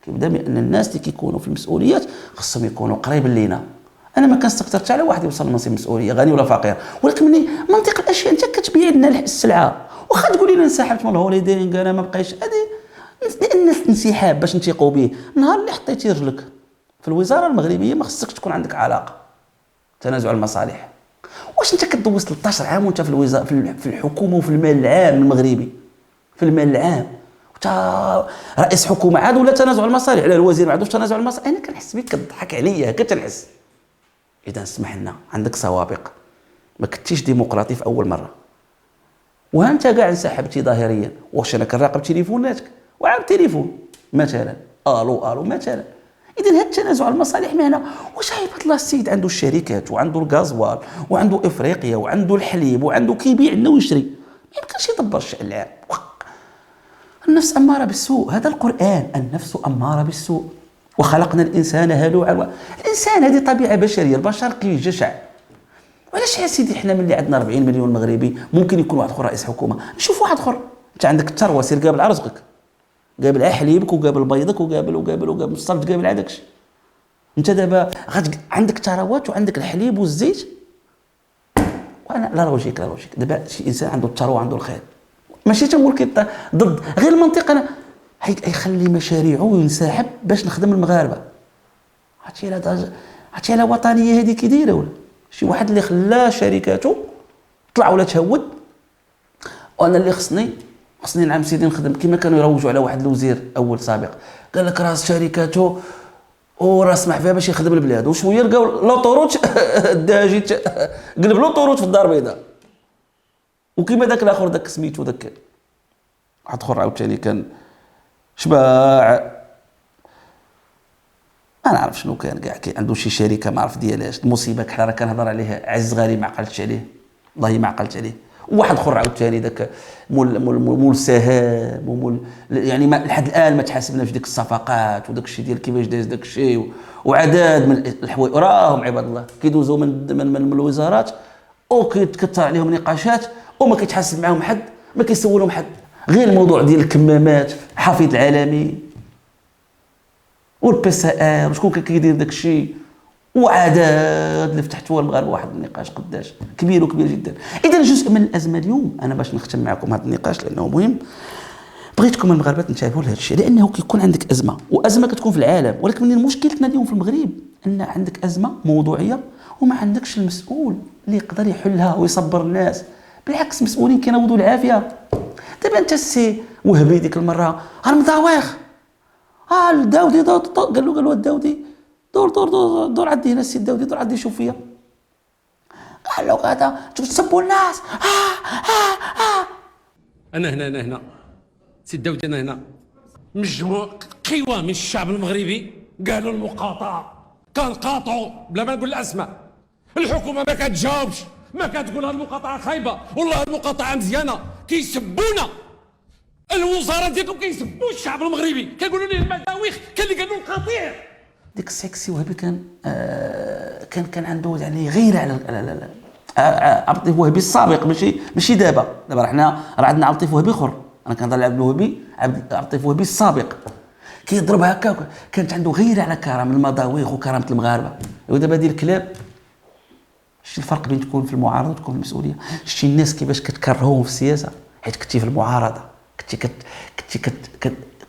كيبدا بان الناس اللي كيكونوا في المسؤوليات خصهم يكونوا قريبين لينا. انا ما كنستكثرش على واحد يوصل لمنصب مسؤوليه غني ولا فقير، ولكن مني منطق الاشياء انت كتبيع لنا السلعه، واخا تقول لي انسحبت من الهوليدين انا ما بقيتش، هذه لان الانسحاب باش نثيقوا به. النهار اللي حطيتي رجلك في الوزاره المغربيه ما خصكش تكون عندك علاقه تنازع المصالح. واش انت كدوز 13 عام وانت في الوزاره في الحكومه وفي المال العام المغربي، في المال العام وانت رئيس حكومه عاد ولا تنازع المصالح؟ على الوزير ما عندوش تنازع المصالح. انا كنحس بك كتضحك عليا كتنحس. اذا اسمح لنا، عندك سوابق، ما كنتيش ديمقراطي في اول مره، وانت كاع انسحبتي ظاهريا. واش انا كنراقب تليفوناتك وعاب تليفون مثلا الو مثلا. اذا هذا التنازع المصالح معنا، واش عيبات الله السيد عنده الشركات وعنده الغازوال وعنده افريقيا وعنده الحليب وعنده كيبيع لنا ويشري، ما يمكنش يدبر الشأن العام. النفس اماره بالسوء، هذا القران، النفس اماره بالسوء وخلقنا الانسان هلوعا. الانسان هذه طبيعه بشريه، البشر كيجشع. وعلاش يا سيدي حنا ملي عندنا 40 مليون مغربي ممكن يكون واحد اخر رئيس حكومه؟ نشوف واحد اخر. انت عندك الثروه، سير قابل على رزقك، قابل على حليبك وقابل بيضك وقابل مصطلت قابل على داكشي. انت دابا عندك ثروات وعندك الحليب والزيت، وانا لا لوجيك دابا شي انسان عنده الثروه عنده الخير، ماشي تنقول ضد غير المنطق. انا يخلي مشاريعه وينسحب باش نخدم المغاربه. عرفتي على وطنيه هذه كي دايره؟ ولا شي واحد اللي خلى شركاته طلع ولا تهود، وانا اللي خصني نعم سيدي نخدم. كما كانوا يروجوا على واحد الوزير اول سابق، قال لك راس شركاته وراه سمح فيها باش يخدم البلاد، وشويه لقاو لوطوروت داجي قلب لوطوروت في الدار البيضاء. وكما داك الاخر داك سميتو داك واحد اخر عاوتاني كان شباع، ما نعرف شنو كان كاع، عنده شي شركه ما عرف ديالاش. المصيبه حنا راه كنهضر عليه عز غالي ما عقلتش عليه، والله ما عقلت عليه. وواحد اخر عاوتاني داك مول السهام ومول، يعني لحد الان ما تحاسبناش ديك الصفقات وداك الشيء ديال كيفاش داز داك الشيء، وعدد من الحوايج راهم عباد الله كيدوزوا من الوزارات وكيتكثر عليهم نقاشات وما كيتحاسب معاهم حد، ما كيسولهم حد. غير الموضوع ديال الكمامات، حفيظ العالمي والبي سي ار وشكون كيدير داك الشيء، وعدد اللي فتحتوها المغاربه. واحد النقاش قداش كبير وكبير جدا. اذا جزء من الازمه اليوم، انا باش نختم معكم هذا النقاش لانه مهم، بغيتكم المغاربه تنتبهوا لهذا الشيء، لانه كيكون عندك ازمه، وازمه كتكون في العالم، ولكن من مشكلتنا اليوم في المغرب ان عندك ازمه موضوعيه وما عندكش المسؤول اللي يقدر يحلها ويصبر الناس. بالعكس مسؤولين كينوضوا العافيه. دابا انت السي وهبي ديك المره المضاويخ الداودي قال له الداودي دور عندي هنا السي الداودي، دور عندي شوف فيا. قال له هذا تسبوا الناس. انا هنا سي الداودي، انا هنا مجموع قوى من الشعب المغربي قالوا المقاطعه، كنقاطعوا بلا ما نقول الاسماء. الحكومه ما كتجاوبش، ما كتقول المقاطعه خايبه، والله المقاطعه مزيانه. كيسبونا الوزاره ديالكم، كيسبوا الشعب المغربي، كيقولوا ليه المداويخ، كان اللي قالوا القطيع. ديك السكسي وهبي كان عنده يعني غيره على عبد اللطيف وهبي السابق، ماشي دابا حنا راه عندنا عبد اللطيف وهبي اخر. انا كنهضر على عبد اللطيف وهبي السابق، كيضرب هكا. كانت عنده غيره على كرم المضاويخ وكرامه المغاربه. ودابا هذه الكلاب، شتي الفرق بين تكون في المعارضه وتكون في المسؤوليه؟ شتي الناس كيفاش كتكرهوهم في السياسه حيت كنتي في المعارضه، كنتي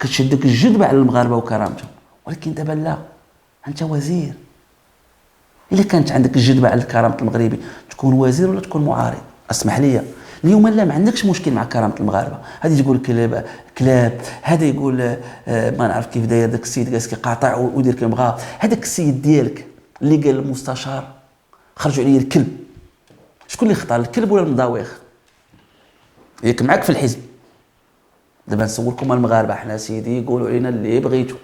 كتشدك الجذبه على المغاربه وكرامتهم. ولكن دابا لا، انت وزير. الا كانت عندك الجذبه على كرامه المغربي تكون وزير ولا تكون معارض. اسمح لي اليوم لا، ما عندكش مشكل مع كرامه المغاربه. هذا يقول كلاب، هذا يقول ما نعرف كيف داير داك السيد جالس كيقاطع ويدير كما بغا. هذاك السيد ديالك اللي قال المستشار خرجوا عليا الكلب، شكون اللي خطر الكلب ولا المضاويخ؟ ياك معاك في الحزب. دابا نسولكم المغاربه، حنا سيدي قولوا علينا اللي بغيتوا،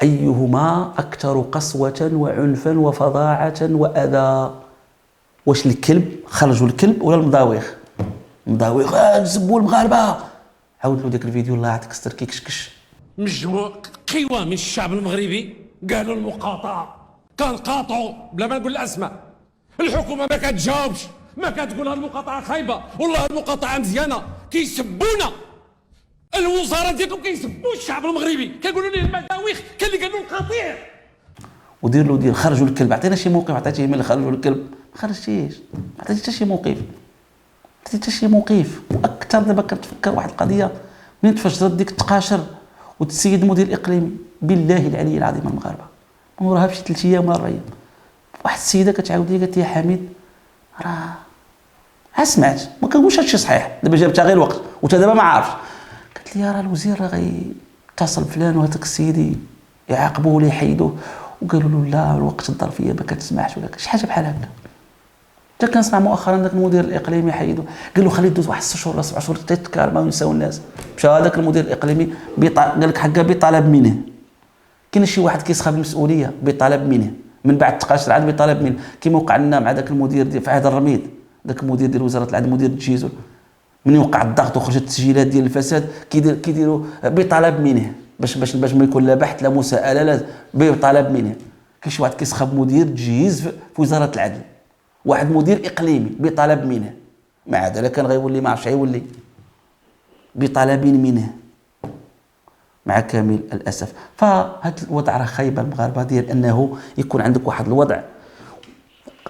ايهما اكثر قسوه وعنفا وفظاعه واذى؟ واش الكلب خرجوا الكلب ولا المضاويخ؟ المضاويخ نسبوا المغاربه. عاود له داك الفيديو الله يعطيك الستر كيكشكش. مجموع قوى من الشعب المغربي قالوا المقاطعه، كنقاطعوا بلا ما نقول الاسماء. الحكومه ما كتجاوبش، ما كتقول المقاطعه خايبه والله المقاطعه مزيانه، كيسبونا. الوزاره ديالكم كيسبوا الشعب المغربي، كيقولوا ليه المداويخ، كاين اللي قالوا القطيع. ودير له دير خرجوا الكلب، عطينا شي موقف عطيتيه من اللي خرجوا الكلب؟ ما خرجتيش، ما عطيتي حتى شي موقف، عطيتي حتى شي موقف. واكثر دابا كنتفكر واحد القضيه منين تفجرت ديك التقاشر والسيد المدير الاقليمي، بالله العلي العظيم المغاربه من وراها بشي 3 ايام ولا 4 ايام، واحد السيده كتعاود لي قالت لي حميد راه سمعت ما كنقولش هادشي صحيح، دابا جابتها غير الوقت وتا دابا ما عارفش. قالت لي راه الوزير راه غيتصل فلان وهذاك السيد يعاقبوه ولا يحيدوه، وقالوا له لا الوقت الظرفيه ما كتسمحش ولا شي حاجه بحال هكا. حتى كنسمع مؤخرا داك المدير الاقليمي حيدوه، قال له خليه يدوز واحد 6 شهور ولا 7 شهور حتى يتكالما وينساو الناس. مشى هذاك المدير الاقليمي قال لك حقا بطلب منه. كاين شي واحد كيسخف المسؤوليه بطلب منه، من بعد تقاشر عاد بطلب منه، كيما وقع لنا مع داك المدير ديال في عهد الرميد، داك المدير ديال وزاره العدل مدير التجهيز، من يوقع الضغط وخرجت التسجيلات ديال الفساد كيديروا بطلب منه باش ما يكون لا بحث لا مساءله لا بطلب منه. كاين شي واحد كيسخب مدير تجهيز في وزاره العدل، واحد مدير اقليمي بطلب منه، مع ذلك كان غيولي ما عرفش غيولي بطلب منه مع كامل الاسف. فهاد الوضع راه خايبه المغاربه ديال انه يكون عندك واحد الوضع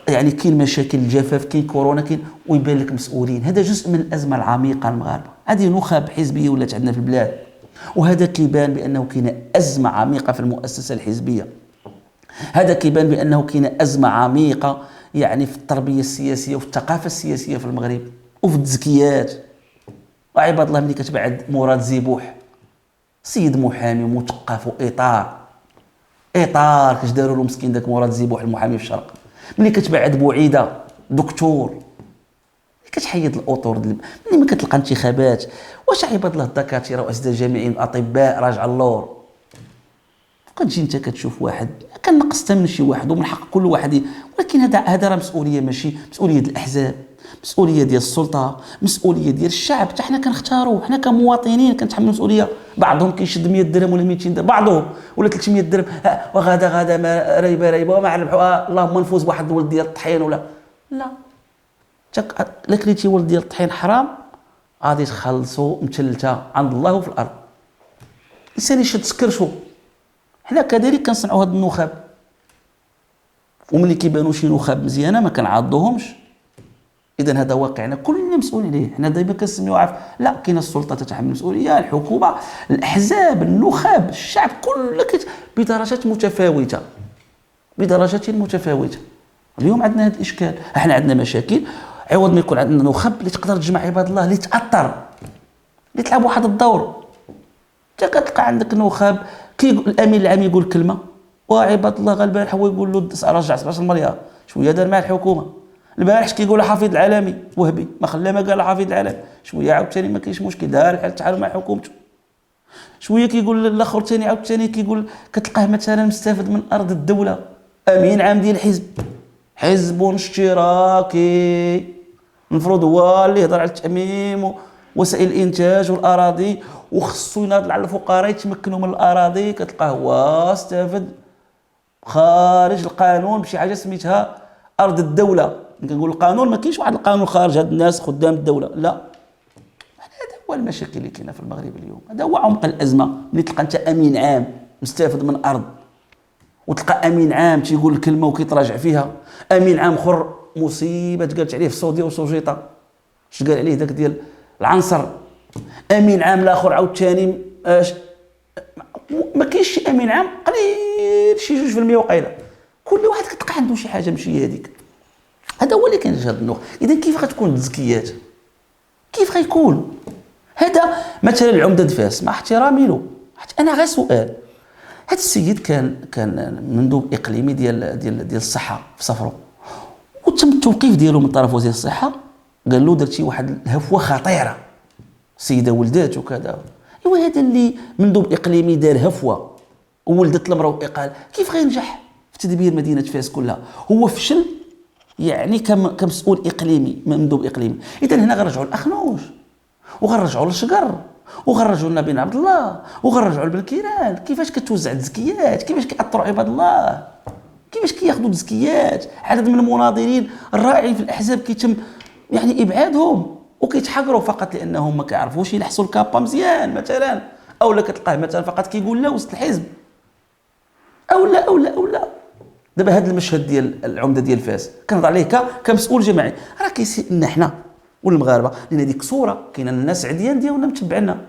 يعني كاين مشاكل الجفاف، كاين كورونا، كاين ويبان لك مسؤولين. هذا جزء من الازمه العميقه المغاربه، هذه نخب حزبيه ولات عندنا في البلاد، وهذا كيبان بانه كاين ازمه عميقه في المؤسسه الحزبيه. هذا كيبان بانه كاين ازمه عميقه يعني في التربيه السياسيه وفي الثقافه السياسيه في المغرب وفي التزكيات. وعباد الله ملي كتبعد مراد زيبوح، سيد محامي مثقف واطار كاش داروا له مسكين داك مراد زيبوح المحامي في الشرق، ملي كتبعد بوعيده دكتور، ملي كتحيد الاطر ملي ما كتلقى انتخابات، واش عباد الله الدكاتره واساتذه جامعيين الاطباء راجع اللور؟ كتجي انت كتشوف واحد كنقصت من شي واحد ومن حق كل واحد، ولكن هذا راه مسؤوليه، ماشي مسؤوليه ديال الاحزاب، مسؤوليه ديال السلطه، مسؤوليه ديال الشعب. حتى حنا كنختاروا، حنا كمواطنين كنتحملوا مسؤوليه. بعضهم كيشد 100 درهم ولا 200 درهم، بعضهم ولا 300 درهم، وغدا ما ريبه وما عرفوا اللهم نفوز بواحد الولد ديال الطحين ولا لا. لا كليتي ولد ديال الطحين حرام غادي تخلصوا متلته عند الله وفي الارض. الانسان يشد سكرشو. حنا كذلك كنصنعوا هاد النخب، وملي كيبانوا شي نخب مزيانه ما كنعاضوهمش. اذا هذا واقعنا كلنا مسؤولين عليه. حنا دائما كنسميو عارف لا، كاين السلطه تتحمل المسؤوليه، الحكومه، الاحزاب، النخب، الشعب، كل بدرجات متفاوته، بدرجات متفاوته. اليوم عندنا هذا الاشكال، احنا عندنا مشاكل. عوض ما يكون عندنا نخب اللي تقدر تجمع عباد الله اللي تاثر، اللي تلعب واحد الدور. انت كتلقى عندك نخب الامين العام يقول كلمه وعباد الله غير البارح هو يقول له رجع 17 مليار، شويه دار مع الحكومه. البارح كيقول حفيظ العالمي وهبي ما خلى ما قال حفيظ العالمي، شويه عاوتاني ما كاينش مشكل دار الحال تعالوا مع حكومته. شويه كيقول الاخر ثاني عاوتاني كيقول كتلقاه مثلا مستافد من ارض الدوله، امين عام ديال الحزب، حزب اشتراكي المفروض هو اللي يهضر على التاميم وسائل الانتاج والاراضي، وخصو يناضل على الفقراء يتمكنوا من الاراضي. كتلقاه هو استافد خارج القانون بشي حاجه سميتها ارض الدوله. كنقولوا القانون ما كاينش واحد القانون خارج هاد الناس خدام الدوله، لا. هذا هو المشاكل اللي كاينه في المغرب اليوم، هذا هو عمق الازمه. ملي تلقى انت امين عام مستافد من ارض، وتلقى امين عام تيقول الكلمه وكيتراجع فيها، امين عام اخر مصيبه تقالت عليه في سوديا وسوجيطه، اش قال عليه داك ديال العنصر. امين عام الاخر عاوتاني ما كاينش شي امين عام قليل، شي 2% وقيله. كل واحد كتلقى عنده شي حاجه ماشي هذيك. هذا هو اللي كاين في هذا النوع. اذا كيف غتكون التزكيات؟ كيف غيكون هذا؟ مثلا العمده فاس مع احترامي له، انا غير سؤال، هذا السيد كان مندوب اقليمي ديال الصحه في صفرو، وتم التوقيف ديالو من طرف وزير الصحه، قال له درتي واحد الهفوه خطيره، السيده ولدات وكذا. ايوا هذا اللي مندوب اقليمي دار هفوه وولدت المراه واقال، كيف غينجح في تدبير مدينه فاس كلها؟ هو فشل يعني كمسؤول اقليمي، مندوب اقليمي. اذا هنا غنرجعوا لاخنوش وغنرجعوا للشقر وغنرجعوا لنبيل عبد الله وغنرجعوا لبنكيران. كيفاش كتوزع التزكيات، كيفاش كيأثروا عباد الله، كيفاش كياخذوا التزكيات. عدد من المناضلين الرائعين في الاحزاب كيتم يعني ابعادهم وكيتحقروا فقط لانهم ما كيعرفوش يلحسوا الكابا مزيان مثلا، او لا كتلقاه مثلا فقط كيقول لا وسط الحزب او لا او لا او لا. دابا هذا المشهد ديال العمده ديال فاس كنهضر عليه كمسؤول جماعي، راه كيسيء لنا حنا والمغاربه، لان ديك الصوره كاينه الناس عديان ديالنا متبعنا،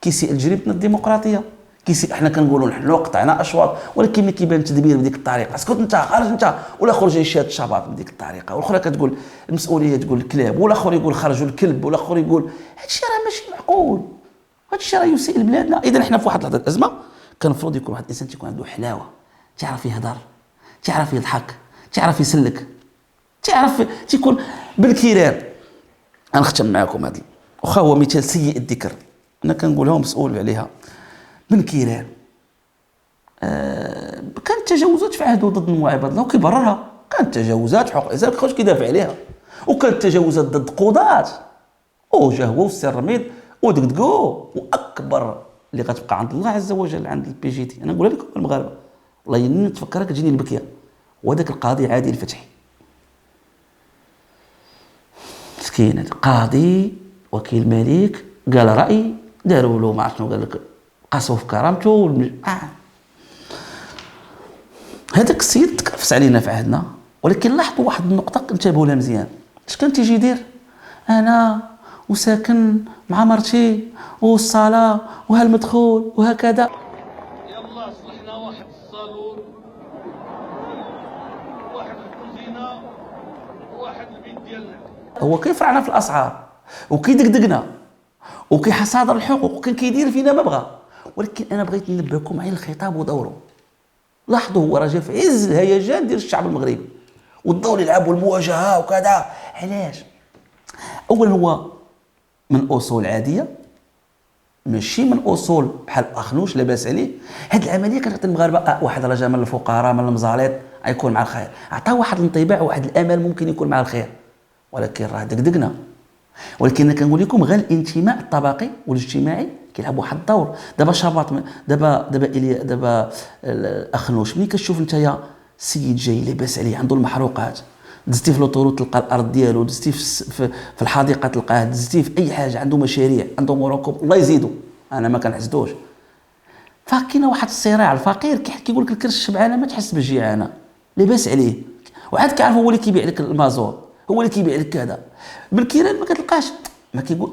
كيسيء لجريمتنا الديمقراطيه، كيسيء. حنا كنقولوا نحن قطعنا اشواط، ولكن ملي كيبان التدبير بديك الطريقه، اسكت انت خرج انت، ولا خرج يشاد الشباب بديك الطريقه، والاخرى كتقول المسؤوليه تقول الكلاب، والاخر يقول خرجوا الكلب، والاخر يقول هادشي راه ماشي معقول، هادشي راه يسيء لبلادنا. اذا حنا في واحد لحظه الازمه كان المفروض يكون واحد الانسان تيكون عنده حلاوه، تعرف يهضر، تعرف يضحك، تعرف يسلك، تعرف تيكون بالكيران. غنختم معكم هذا واخا هو مثال سيء الذكر، انا كنقولها مسؤول عليها. بن كيران كانت تجاوزات في عهده ضد نوع عباد الله وكيبررها، كانت تجاوزات حقوق الانسان كيخرج كيدافع عليها، وكانت تجاوزات ضد قضاة وجا هو والسي الرميد ودقدقو. واكبر اللي غتبقى عند الله عز وجل عند البي جي تي، انا نقولها لكم المغاربه والله اني نتفكرها كتجيني البكيه، وهذاك القاضي عادل الفتحي مسكين، هذا قاضي وكيل الملك قال راي داروا له ما عرفت شنو قال لك، قاسوا في كرامته هذاك السيد تكرفس علينا في عهدنا. ولكن لاحظوا واحد النقطه انتبهوا لها مزيان، اش كان تيجي يدير؟ انا وساكن مع مرتي والصلاه وهالمدخول وهكذا. يلا صلحنا واحد الصالون، واحد الكوزينه، وواحد البيت ديالنا. هو كيفرعنا في الاسعار وكيدقدقنا وكيحصادر الحقوق وكان كيدير فينا ما بغى. ولكن انا بغيت ننبهكم على الخطاب ودوره. لاحظوا هو راه جا في عز الهيجان ديال الشعب المغربي والدور يلعبوا المواجهه وكذا. علاش؟ اولا هو من اصول عاديه، ماشي من اصول بحال اخنوش لاباس عليه. هاد العمليه كتعطي المغاربه واحد رجاء من الفقراء من المزاليط غيكون مع الخير، عطاه واحد الانطباع واحد الامل ممكن يكون مع الخير. ولكن راه دقدقنا. ولكن انا كنقول لكم غير الانتماء الطبقي والاجتماعي كيلعب واحد الدور. دابا شباط دابا اخنوش، ملي كتشوف نتايا السيد جاي لاباس عليه عنده المحروقات، دزتي في لوطورو تلقى الارض ديالو، دزتي في الحديقه تلقاه، دزتي في اي حاجه عنده مشاريع، عنده مراكب، الله يزيدو، انا ما كنحسدوش. فكاينه واحد الصراع، الفقير كيقول لك الكرش الشبعانه ما تحس بالجيعانه، لاباس عليه، وعاد كيعرف هو اللي كيبيع لك المازور، هو اللي كيبيع لك كذا. بالكيران ما كتلقاش،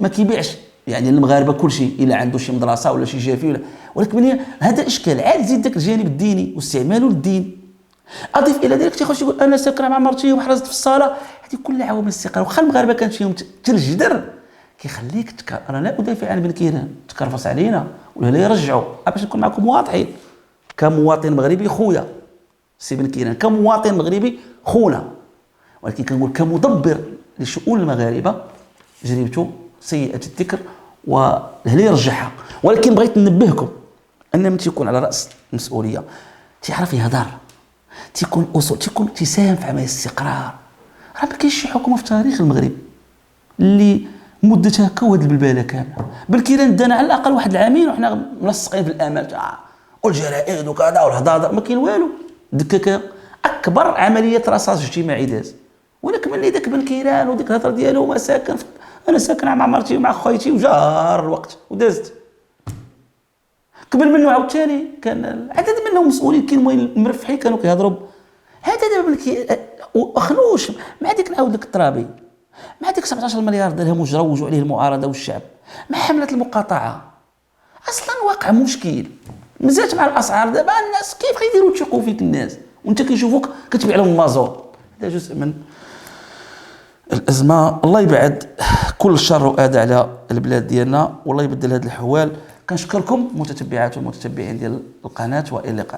ما كيبيعش يعني المغاربه كلشي الا عنده شي مدرسه ولا شي جافي ولا. ولكن من هذا اشكال عاد زيد داك الجانب الديني واستعماله للدين. اضيف الى ذلك تيخرج يقول انا ساكن مع مرتي وحرزت في الصلاه. هذه كلها عوامل الاستقرار. واخا المغاربه كانت فيهم الجدر كيخليك انا لا ادافع عن بن كيران تكرفص علينا ولا يرجعوا. باش نكون معكم واضحين، كمواطن مغربي خويا سي بن كيران، كمواطن مغربي خونا، ولكن كنقول كمدبر لشؤون المغاربه جريمته سيئه الذكر وهل يرجعها. ولكن بغيت ننبهكم ان من تيكون على راس المسؤوليه تيعرف يهضر، تيكون اصول، تيكون تيساهم في عمليه الاستقرار. راه ما كاينش شي حكومه في تاريخ المغرب اللي مدتها هكا وهاد البلباله كامله. بالكيران دانا على الاقل واحد العامين وحنا ملصقين في الامال والجرائد وكذا والهضاضه، ما كاين والو. دكاكه اكبر عمليه رصاص اجتماعي داز. ولكن ملي داك بن كيران وديك الهضره ديالو ما ساكن، انا ساكن مع مرتي ومع خويتي وجار الوقت ودازت. قبل منه عاوتاني كان عدد منهم مسؤولين كاين المرفحين كانوا كيهضروا هذا دابا اخنوش مع ديك نعاود لك الترابي، مع ديك 17 مليار درهم وجروجوا عليه المعارضه والشعب، مع حمله المقاطعه. اصلا واقع مشكل مزات مع الاسعار. دابا الناس كيف غيديروا يثقوا فيك الناس وانت كيشوفوك كتبيع لهم المازور؟ هذا جزء من الازمه. الله يبعد كل الشر واذى على البلاد ديالنا والله يبدل هذه الاحوال. كنشكركم متتبعات والمتتبعين ديال القناه والى اللقاء.